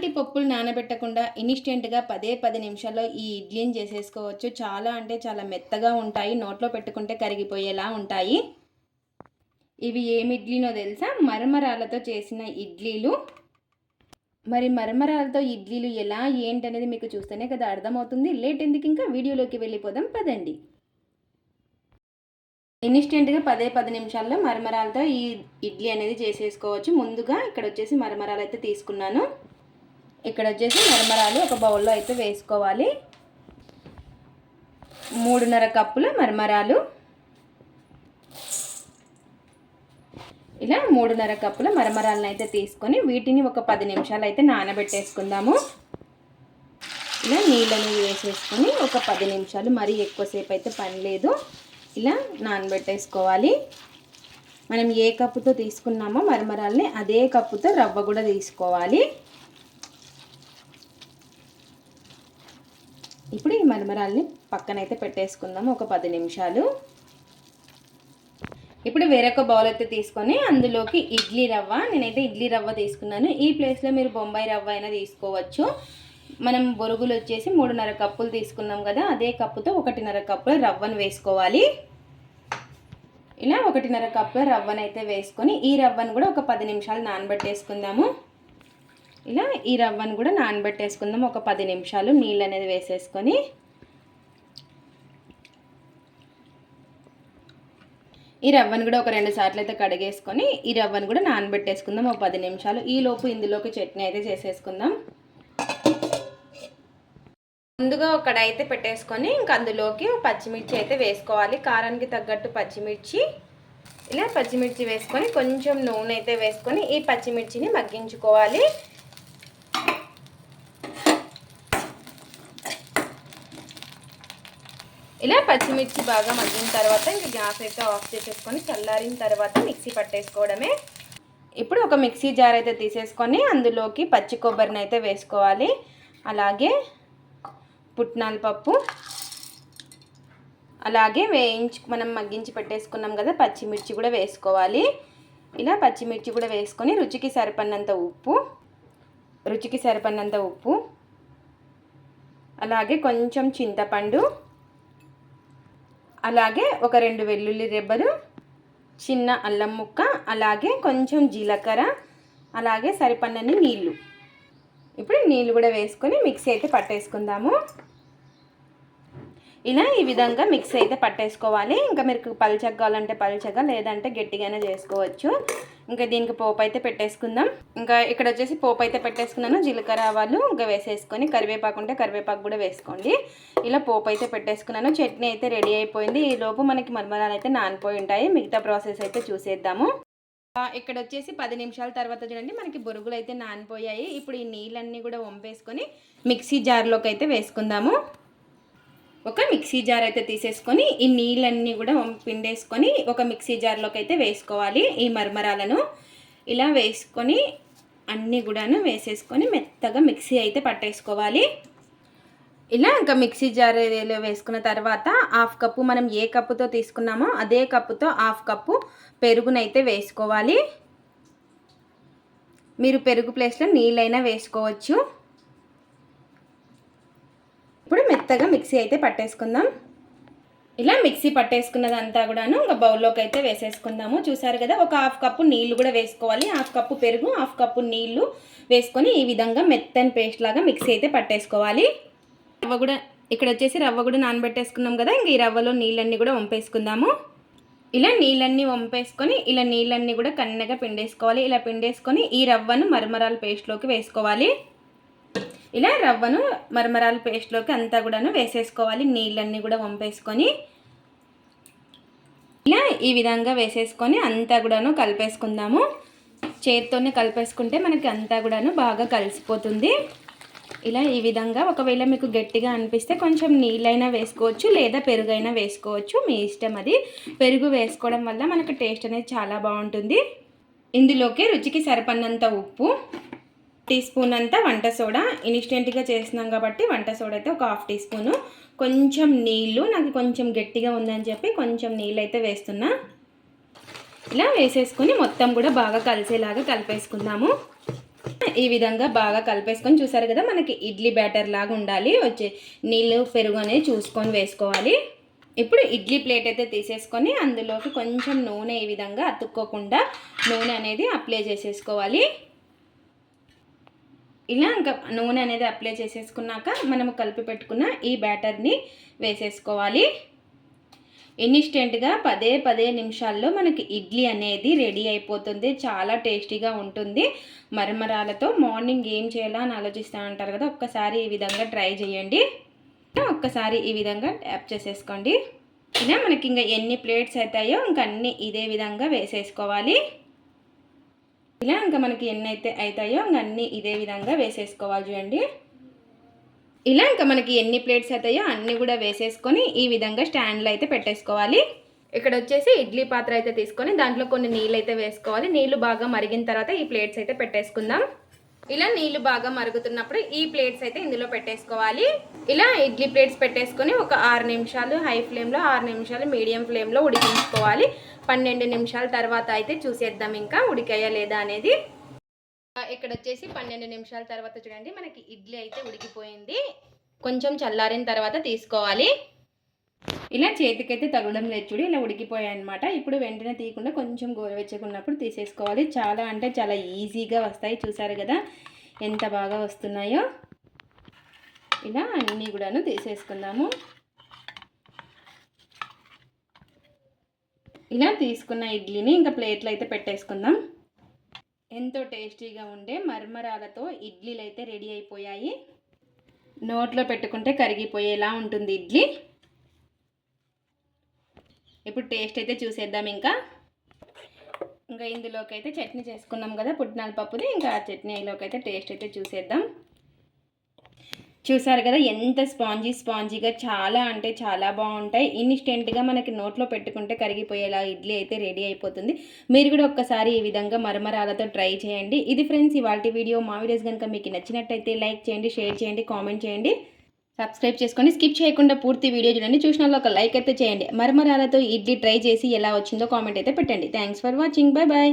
ఎలాంటి పప్పులు నానబెట్టకుండా ఇన్స్టెంట్‌గా 10 నిమిషాల్లో ఈ ఇడ్లీని చేసేసుకోవచ్చు. చాలా అంటే చాలా మెత్తగా ఉంటాయి. నోట్లో పెట్టుకుంటే కరిగిపోయేలా ఉంటాయి. ఇవి ఏమి ఇడ్లీనో తెలుసా? మరమరాలతో చేసిన ఇడ్లీలు. మరి మరమరాలతో ఇడ్లీలు ఎలా ఏంటనేది మీకు చూస్తేనే కదా అర్థమవుతుంది. లేట్ ఎందుకు, ఇంకా వీడియోలోకి వెళ్ళిపోదాం పదండి. ఇన్స్టెంట్‌గా 10 నిమిషాల్లో మరమరాలతో ఈ ఇడ్లీ అనేది చేసేసుకోవచ్చు. ముందుగా ఇక్కడ వచ్చేసి మరమరాలు అయితే తీసుకున్నాను. ఇక్కడ వచ్చేసి మరమరాలు ఒక బౌల్లో అయితే వేసుకోవాలి. 3.5 కప్పుల మరమరాలు. ఇలా 3.5 కప్పుల మరమరాలను అయితే తీసుకొని వీటిని ఒక 10 నిమిషాలు అయితే నానబెట్టేసుకుందాము. ఇలా నీళ్ళని వేసేసుకొని ఒక 10 నిమిషాలు, మరీ ఎక్కువసేపు అయితే పని లేదు, ఇలా నానబెట్టేసుకోవాలి. మనం ఏ కప్పుతో తీసుకున్నామో మరమరాల్ని అదే కప్పుతో రవ్వ కూడా తీసుకోవాలి. ఇప్పుడు ఈ మరమరాల్ని పక్కనైతే పెట్టేసుకుందాము ఒక 10 నిమిషాలు. ఇప్పుడు వేరొక బౌల్ అయితే తీసుకొని అందులోకి ఇడ్లీ రవ్వ, నేనైతే ఇడ్లీ రవ్వ తీసుకున్నాను. ఈ ప్లేస్లో మీరు బొంబాయి రవ్వ అయినా తీసుకోవచ్చు. మనం బొరుగులు వచ్చేసి 3.5 కప్పులు తీసుకున్నాం కదా, అదే కప్పుతో 1.5 కప్పుల రవ్వను వేసుకోవాలి. ఇలా 1.5 కప్పుల రవ్వను అయితే వేసుకొని ఈ రవ్వను కూడా ఒక 10 నిమిషాలు నానబెట్టేసుకుందాము. ఇలా ఈ రవ్వను కూడా నానబెట్టేసుకుందాం ఒక 10 నిమిషాలు. నీళ్ళు అనేది వేసేసుకొని ఈ రవ్వను కూడా ఒక 2 సార్లు అయితే కడిగేసుకొని ఈ రవ్వను కూడా నానబెట్టేసుకుందాం ఒక 10 నిమిషాలు. ఈలోపు ఇందులోకి చట్నీ అయితే చేసేసుకుందాం. ముందుగా ఒక కడాయి అయితే పెట్టేసుకొని ఇంకా అందులోకి పచ్చిమిర్చి అయితే వేసుకోవాలి. కారానికి తగ్గట్టు పచ్చిమిర్చి, ఇలా పచ్చిమిర్చి వేసుకొని కొంచెం నూనె అయితే వేసుకొని ఈ పచ్చిమిర్చిని మగ్గించుకోవాలి. ఇలా పచ్చిమిర్చి బాగా మగ్గిన తర్వాత ఇంకా గ్యాస్ అయితే ఆఫ్ చేసేసుకొని చల్లారిన తర్వాత మిక్సీ పట్టేసుకోవడమే. ఇప్పుడు ఒక మిక్సీ జార్ అయితే తీసేసుకొని అందులోకి పచ్చి కొబ్బరిని అయితే వేసుకోవాలి. అలాగే పుట్నాల పప్పు, అలాగే మనం మగ్గించి పెట్టేసుకున్నాం కదా పచ్చిమిర్చి కూడా వేసుకోవాలి. ఇలా పచ్చిమిర్చి కూడా వేసుకొని రుచికి సరిపడినంత ఉప్పు, అలాగే కొంచెం చింతపండు, అలాగే ఒక 2 వెల్లుల్లి రెబ్బలు, చిన్న అల్లం ముక్క, అలాగే కొంచెం జీలకర్ర, అలాగే సరిపడినన్ని నీళ్ళు. ఇప్పుడు నీళ్ళు కూడా వేసుకొని మిక్సీ అయితే పట్టేసుకుందాము. ఇలా ఈ విధంగా మిక్సీ అయితే పట్టేసుకోవాలి. ఇంకా మీకు పల్చగా కావాలంటే పల్చగా, లేదంటే గట్టిగానే చేసుకోవచ్చు. ఇంకా దీనికి పోపు అయితే పెట్టేసుకుందాం. ఇంకా ఇక్కడ వచ్చేసి పోపు అయితే పెట్టేసుకున్నాను. జీలకర్ర ఆవాలు ఇంకా వేసేసుకొని, కరివేపాకు ఉంటే కరివేపాకు కూడా వేసుకోండి. ఇలా పోపు అయితే పెట్టేసుకున్నాను. చట్నీ అయితే రెడీ అయిపోయింది. ఈ లోపు మనకి మరమరాలు అయితే నానిపోయి ఉంటాయి. మిగతా ప్రాసెస్ అయితే చూసేద్దాము. ఇక్కడ వచ్చేసి 10 నిమిషాల తర్వాత చూడండి మనకి బొరుగులు అయితే నానిపోయాయి. ఇప్పుడు ఈ నీళ్ళన్నీ కూడా వంపేసుకొని మిక్సీ జార్లోకి అయితే వేసుకుందాము. ఒక మిక్సీ జార్ అయితే తీసేసుకొని ఈ నీళ్ళన్నీ కూడా పిండేసుకొని ఒక మిక్సీ జార్లోకి అయితే వేసుకోవాలి. ఈ మరమరాలను ఇలా వేసుకొని అన్నీ కూడాను వేసేసుకొని మెత్తగా మిక్సీ అయితే పట్టేసుకోవాలి. ఇలా ఇంకా మిక్సీ జార్లో వేసుకున్న తర్వాత 1/2 కప్పు, మనం ఏ కప్పుతో తీసుకున్నామో అదే కప్పుతో 1/2 కప్పు పెరుగునైతే వేసుకోవాలి. మీరు పెరుగు ప్లేస్లో నీళ్ళైనా వేసుకోవచ్చు. ఇప్పుడు మెత్తగా మిక్సీ అయితే పట్టేసుకుందాం. ఇలా మిక్సీ పట్టేసుకున్నదంతా కూడాను ఇంకా బౌల్లోకి అయితే వేసేసుకుందాము. చూసారు కదా, ఒక 1/2 కప్పు నీళ్ళు కూడా వేసుకోవాలి. 1/2 కప్పు పెరుగు, 1/2 కప్పు నీళ్ళు వేసుకొని ఈ విధంగా మెత్తని పేస్ట్ లాగా మిక్సీ అయితే పట్టేసుకోవాలి. రవ్వ కూడా ఇక్కడ వచ్చేసి రవ్వ కూడా నానబెట్టేసుకున్నాం కదా, ఇంక ఈ రవ్వలో నీళ్ళన్నీ కూడా వంపేసుకుందాము. ఇలా నీళ్ళన్నీ వంపేసుకొని ఇలా నీళ్ళన్నీ కూడా కన్నగా పిండేసుకోవాలి. ఇలా పిండేసుకొని ఈ రవ్వను మరమరాల పేస్ట్లోకి వేసుకోవాలి. ఇలా రవ్వను మరమరాల పేస్ట్లోకి అంతా కూడాను వేసేసుకోవాలి. నీళ్ళన్నీ కూడా వంపేసుకొని ఇలా ఈ విధంగా వేసేసుకొని అంతా కూడాను కలిపేసుకుందాము. చేతితోనే కలిపేసుకుంటే మనకి అంతా కూడాను బాగా కలిసిపోతుంది. ఇలా ఈ విధంగా, ఒకవేళ మీకు గట్టిగా అనిపిస్తే కొంచెం నీళ్ళైనా వేసుకోవచ్చు, లేదా పెరుగైనా వేసుకోవచ్చు, మీ ఇష్టం అది. పెరుగు వేసుకోవడం వల్ల మనకు టేస్ట్ అనేది చాలా బాగుంటుంది. ఇందులోకి రుచికి సరిపడినంత ఉప్పు, టీ స్పూన్ అంతా వంట సోడా, ఇన్స్టెంట్గా చేస్తున్నాం కాబట్టి వంట సోడా అయితే ఒక 1/2 టీ స్పూను, కొంచెం నీళ్ళు, నాకు కొంచెం గట్టిగా ఉందని చెప్పి కొంచెం నీళ్ళు అయితే వేస్తున్నా. ఇలా వేసేసుకొని మొత్తం కూడా బాగా కలిసేలాగా కలిపేసుకుందాము. ఈ విధంగా బాగా కలిపేసుకొని చూసారు కదా, మనకి ఇడ్లీ బ్యాటర్ లాగా ఉండాలి. నీళ్ళు పెరుగు అనేది చూసుకొని వేసుకోవాలి. ఇప్పుడు ఇడ్లీ ప్లేట్ అయితే తీసేసుకొని అందులోకి కొంచెం నూనె ఈ విధంగా అతుక్కోకుండా నూనె అనేది అప్లై చేసేసుకోవాలి. ఇలా ఇంకా నూనె అనేది అప్లై చేసేసుకున్నాక మనము కలిపి పెట్టుకున్న ఈ బ్యాటర్ని వేసేసుకోవాలి. ఇన్స్టెంట్గా 10 నిమిషాల్లో మనకి ఇడ్లీ అనేది రెడీ అయిపోతుంది. చాలా టేస్టీగా ఉంటుంది. మరమరాలతో మార్నింగ్ ఏం చేయాలా అని ఆలోచిస్తూ ఉంటారు కదా, ఒక్కసారి ఈ విధంగా ట్రై చేయండి. ఒక్కసారి ఈ విధంగా ట్యాప్ చేసేసుకోండి. ఇలా మనకి ఇంకా ఎన్ని ప్లేట్స్ అవుతాయో ఇంకా అన్నీ ఇదే విధంగా వేసేసుకోవాలి. ఇలా ఇంకా మనకి ఎన్ని అయితే అవుతాయో ఇంకా అన్నీ ఇదే విధంగా వేసేసుకోవాలి. చూడండి, ఇలా ఇంకా మనకి ఎన్ని ప్లేట్స్ అవుతాయో అన్నీ కూడా వేసేసుకొని ఈ విధంగా స్టాండ్లో అయితే పెట్టేసుకోవాలి. ఇక్కడ వచ్చేసి ఇడ్లీ పాత్ర అయితే తీసుకొని దాంట్లో కొన్ని నీళ్ళు అయితే వేసుకోవాలి. నీళ్ళు బాగా మరిగిన తర్వాత ఈ ప్లేట్స్ అయితే పెట్టేసుకుందాం. ఇలా నీళ్ళు బాగా మరుగుతున్నప్పుడు ఈ ప్లేట్స్ అయితే ఇందులో పెట్టేసుకోవాలి. ఇలా ఇడ్లీ ప్లేట్స్ పెట్టేసుకొని ఒక 6 నిమిషాలు హై ఫ్లేమ్లో, 6 నిమిషాలు మీడియం ఫ్లేమ్లో ఉడికించుకోవాలి. 12 నిమిషాల తర్వాత అయితే చూసేద్దాం ఇంకా ఉడికాయా లేదా అనేది. ఇక్కడ వచ్చేసి 12 నిమిషాల తర్వాత చూడండి, మనకి ఇడ్లీ అయితే ఉడికిపోయింది. కొంచెం చల్లారిన తర్వాత తీసుకోవాలి. ఇలా చేతికైతే తగలడం లేదు చూడు, ఇలా ఉడికిపోయాయి అనమాట. ఇప్పుడు వెంటనే తీయకుండా కొంచెం గోరువెచ్చకున్నప్పుడు తీసేసుకోవాలి. చాలా అంటే చాలా ఈజీగా వస్తాయి. చూసారు కదా ఎంత బాగా వస్తున్నాయో. ఇలా అన్నీ కూడాను తీసేసుకుందాము. ఇలా తీసుకున్న ఇడ్లీని ఇంకా ప్లేట్లో అయితే పెట్టేసుకుందాం. ఎంతో టేస్టీగా ఉండే మరమరాలతో ఇడ్లీలు అయితే రెడీ అయిపోయాయి. నోట్లో పెట్టుకుంటే కరిగిపోయేలా ఉంటుంది ఇడ్లీ. ఇప్పుడు టేస్ట్ అయితే చూసేద్దాం. ఇంకా ఇందులోకి అయితే చట్నీ చేసుకున్నాం కదా పుట్నాల పప్పుది, ఇంకా ఆ చట్నీలోకి అయితే టేస్ట్ అయితే చూసేద్దాం. చూసారు కదా ఎంత స్పాంజీగా చాలా అంటే చాలా బాగుంటాయి. ఇన్స్టెంట్గా మనకి నోట్లో పెట్టుకుంటే కరిగిపోయేలా ఇడ్లీ అయితే రెడీ అయిపోతుంది. మీరు కూడా ఒక్కసారి ఈ విధంగా మరమరాలతో ట్రై చేయండి. ఇది ఫ్రెండ్స్ ఇవాల్టి వీడియో. మా వీడియోస్ కనుక మీకు నచ్చినట్టయితే లైక్ చేయండి, షేర్ చేయండి, కామెంట్ చేయండి, సబ్స్క్రైబ్ చేసుకోండి. స్కిప్ చేయకుండా పూర్తి వీడియో చూడండి. చూసిన వాళ్ళు ఒక లైక్ అయితే చేయండి. మరమరాలతో ఇడ్లీ ట్రై చేసి ఎలా వచ్చిందో కామెంట్ అయితే పెట్టండి. Thanks for watching. Bye bye.